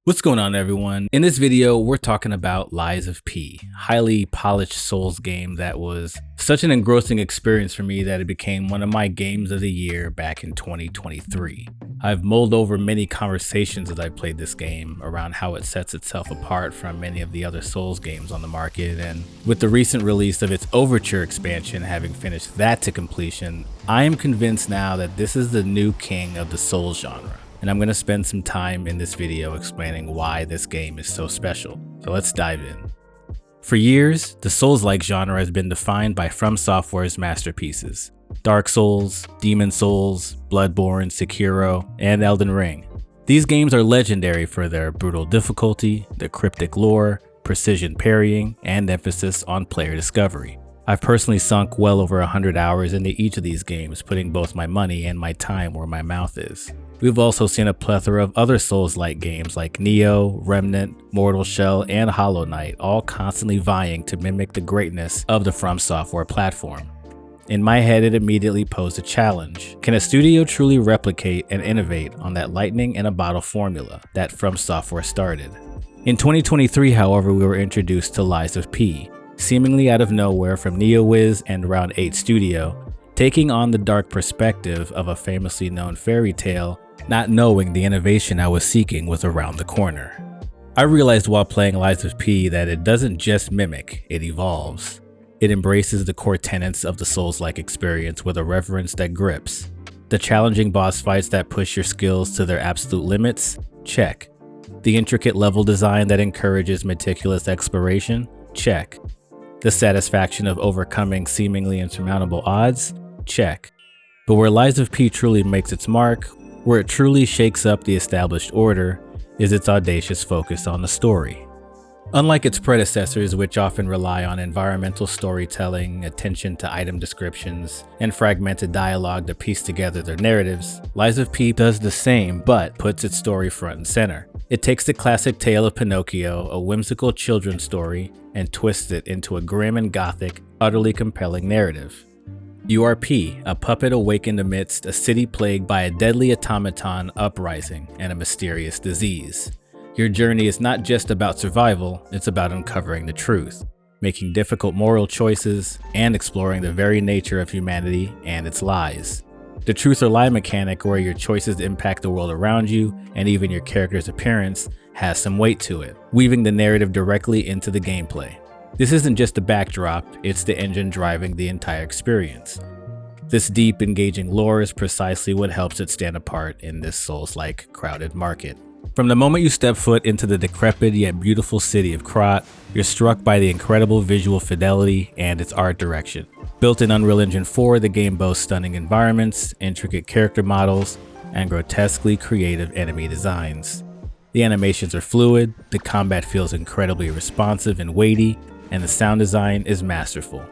What's going on, everyone? In this video, we're talking about Lies of P, highly polished Souls game that was such an engrossing experience for me that it became one of my games of the year back in 2023. I've mulled over many conversations as I played this game around how it sets itself apart from many of the other Souls games on the market, and with the recent release of its Overture expansion having finished that to completion, I am convinced now that this is the new king of the Souls genre. And I'm going to spend some time in this video explaining why this game is so special. So let's dive in. For years, the Soulslike genre has been defined by From Software's masterpieces: Dark Souls, Demon Souls, Bloodborne, Sekiro, and Elden Ring. These games are legendary for their brutal difficulty, their cryptic lore, precision parrying, and emphasis on player discovery. I've personally sunk well over 100 hours into each of these games, putting both my money and my time where my mouth is. We've also seen a plethora of other Souls-like games like Nioh, Remnant, Mortal Shell, and Hollow Knight, all constantly vying to mimic the greatness of the From Software platform. In my head, it immediately posed a challenge. Can a studio truly replicate and innovate on that lightning in a bottle formula that From Software started? In 2023, however, we were introduced to Lies of P, seemingly out of nowhere from NeoWiz and Round 8 Studio, taking on the dark perspective of a famously known fairy tale, not knowing the innovation I was seeking was around the corner. I realized while playing Lies of P that it doesn't just mimic, it evolves. It embraces the core tenets of the Souls-like experience with a reverence that grips. The challenging boss fights that push your skills to their absolute limits? Check. The intricate level design that encourages meticulous exploration? Check. The satisfaction of overcoming seemingly insurmountable odds? Check. But where Lies of P truly makes its mark, where it truly shakes up the established order, is its audacious focus on the story. Unlike its predecessors, which often rely on environmental storytelling, attention to item descriptions, and fragmented dialogue to piece together their narratives, Lies of P does the same but puts its story front and center. It takes the classic tale of Pinocchio, a whimsical children's story, and twists it into a grim and gothic, utterly compelling narrative. You are P, a puppet awakened amidst a city plagued by a deadly automaton uprising and a mysterious disease. Your journey is not just about survival, it's about uncovering the truth, making difficult moral choices, and exploring the very nature of humanity and its lies. The truth or lie mechanic, where your choices impact the world around you and even your character's appearance, has some weight to it, weaving the narrative directly into the gameplay. This isn't just a backdrop, it's the engine driving the entire experience. This deep, engaging lore is precisely what helps it stand apart in this Souls-like crowded market. From the moment you step foot into the decrepit yet beautiful city of Krat, you're struck by the incredible visual fidelity and its art direction. Built in Unreal Engine 4, the game boasts stunning environments, intricate character models, and grotesquely creative enemy designs. The animations are fluid, the combat feels incredibly responsive and weighty, and the sound design is masterful.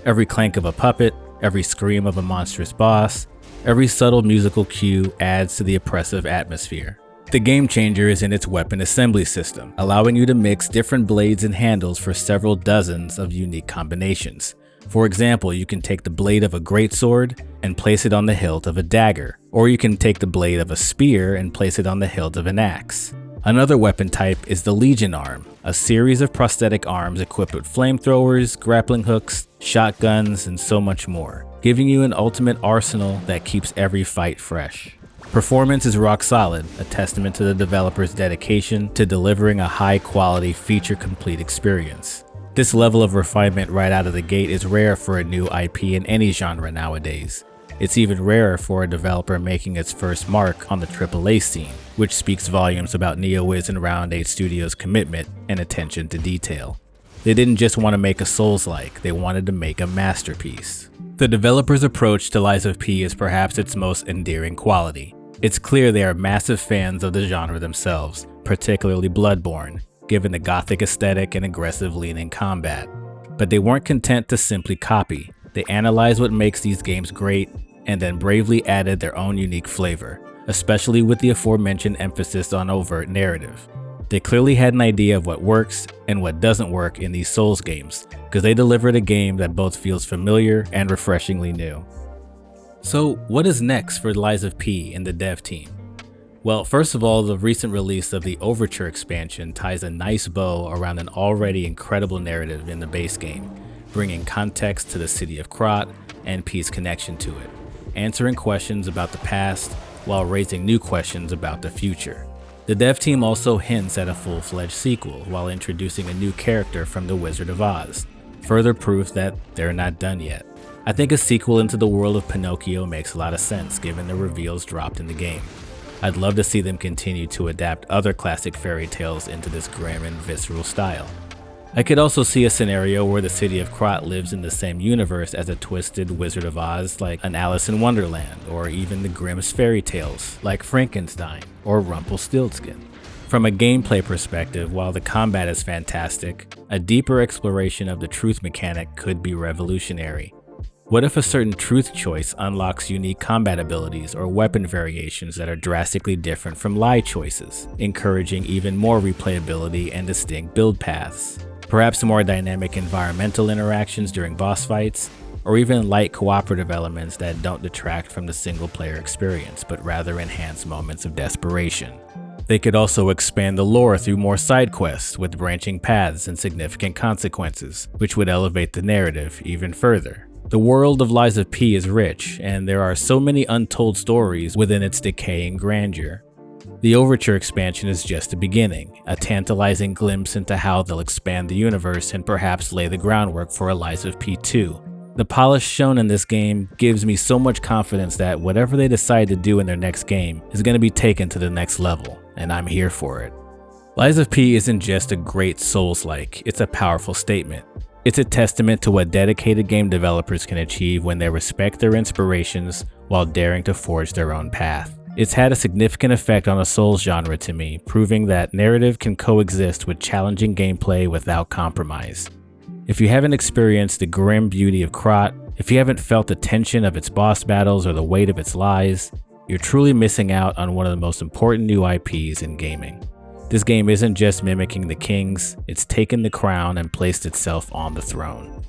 Every clank of a puppet, every scream of a monstrous boss, every subtle musical cue adds to the oppressive atmosphere. The game changer is in its weapon assembly system, allowing you to mix different blades and handles for several dozens of unique combinations. For example, you can take the blade of a greatsword and place it on the hilt of a dagger, or you can take the blade of a spear and place it on the hilt of an axe. Another weapon type is the Legion Arm, a series of prosthetic arms equipped with flamethrowers, grappling hooks, shotguns, and so much more, giving you an ultimate arsenal that keeps every fight fresh. Performance is rock solid, a testament to the developer's dedication to delivering a high-quality, feature-complete experience. This level of refinement right out of the gate is rare for a new IP in any genre nowadays. It's even rarer for a developer making its first mark on the AAA scene, which speaks volumes about NeoWiz and Round 8 Studios' commitment and attention to detail. They didn't just want to make a Souls-like, they wanted to make a masterpiece. The developer's approach to Lies of P is perhaps its most endearing quality. It's clear they are massive fans of the genre themselves, particularly Bloodborne, given the gothic aesthetic and aggressive leaning combat. But they weren't content to simply copy. They analyzed what makes these games great, and then bravely added their own unique flavor, especially with the aforementioned emphasis on overt narrative. They clearly had an idea of what works and what doesn't work in these Souls games, because they delivered a game that both feels familiar and refreshingly new. So what is next for Lies of P and the dev team? Well, first of all, the recent release of the Overture expansion ties a nice bow around an already incredible narrative in the base game, bringing context to the city of Krat and P's connection to it, answering questions about the past while raising new questions about the future. The dev team also hints at a full-fledged sequel while introducing a new character from The Wizard of Oz, further proof that they're not done yet. I think a sequel into the world of Pinocchio makes a lot of sense given the reveals dropped in the game. I'd love to see them continue to adapt other classic fairy tales into this grim and visceral style. I could also see a scenario where the city of Krat lives in the same universe as a twisted Wizard of Oz like an Alice in Wonderland, or even the grimmest fairy tales like Frankenstein or Rumpelstiltskin. From a gameplay perspective, while the combat is fantastic, a deeper exploration of the truth mechanic could be revolutionary. What if a certain truth choice unlocks unique combat abilities or weapon variations that are drastically different from lie choices, encouraging even more replayability and distinct build paths? Perhaps more dynamic environmental interactions during boss fights, or even light cooperative elements that don't detract from the single-player experience, but rather enhance moments of desperation. They could also expand the lore through more side quests with branching paths and significant consequences, which would elevate the narrative even further. The world of Lies of P is rich, and there are so many untold stories within its decaying grandeur. The Overture expansion is just the beginning, a tantalizing glimpse into how they'll expand the universe and perhaps lay the groundwork for a Lies of P 2. The polish shown in this game gives me so much confidence that whatever they decide to do in their next game is going to be taken to the next level, and I'm here for it. Lies of P isn't just a great Souls-like, it's a powerful statement. It's a testament to what dedicated game developers can achieve when they respect their inspirations while daring to forge their own path. It's had a significant effect on the Souls genre to me, proving that narrative can coexist with challenging gameplay without compromise. If you haven't experienced the grim beauty of Krat, if you haven't felt the tension of its boss battles or the weight of its lies, you're truly missing out on one of the most important new IPs in gaming. This game isn't just mimicking the kings, it's taken the crown and placed itself on the throne.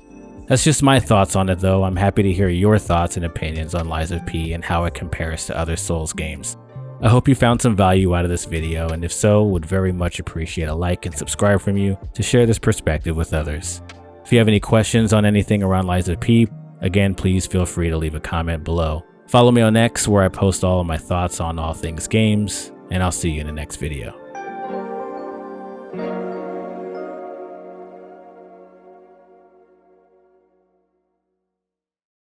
That's just my thoughts on it though. I'm happy to hear your thoughts and opinions on Lies of P and how it compares to other Souls games. I hope you found some value out of this video, and if so, would very much appreciate a like and subscribe from you to share this perspective with others. If you have any questions on anything around Lies of P, again, please feel free to leave a comment below. Follow me on X where I post all of my thoughts on all things games, and I'll see you in the next video.